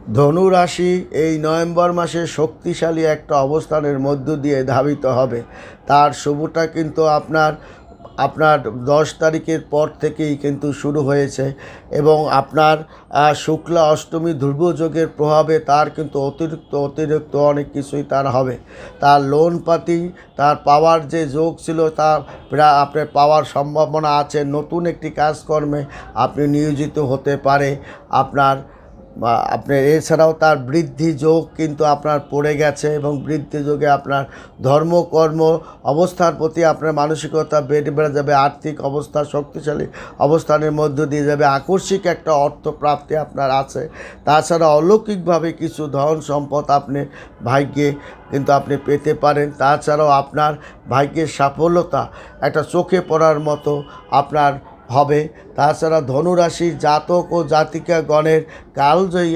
ধনু রাশি এই নভেম্বর মাসে শক্তিশালী একটা অবস্থানের মধ্য দিয়ে ধাবিত হবে। তার শুভটা কিন্তু আপনার আপনার 10 তারিখের পর থেকেই কিন্তু শুরু হয়েছে এবং আপনার শুক্লা অষ্টমী ধ্রুবযোগের প্রভাবে তার কিন্তু অতিরিক্ত অনেক কিছুই তার হবে। তার লোন পাতি তার পাওয়ার যে যোগ ছিল তা আপনার পাওয়ার সম্ভাবনা আছে। নতুন একটি কাজকর্মে আপনি নিয়োজিত হতে পারে আপনার আপনার এছাড়াও তার বৃদ্ধি যোগ কিন্তু আপনার পড়ে গেছে এবং বৃদ্ধি যোগে আপনার ধর্মকর্ম অবস্থার প্রতি আপনার মানসিকতা বেড়ে যাবে। আর্থিক অবস্থা শক্তিশালী অবস্থানের মধ্য দিয়ে যাবে। আকস্মিক একটা অর্থপ্রাপ্তি আপনার আছে। তাছাড়া অলৌকিকভাবে কিছু ধন সম্পদ আপনি ভাগ্যে কিন্তু আপনি পেতে পারেন। তাছাড়াও আপনার ভাগ্যের সাফল্যতা একটা চোখে পড়ার মতো আপনার হবে। তাছাড়া ধনুরাশির জাতক ও জাতিকাগণের কালজয়ী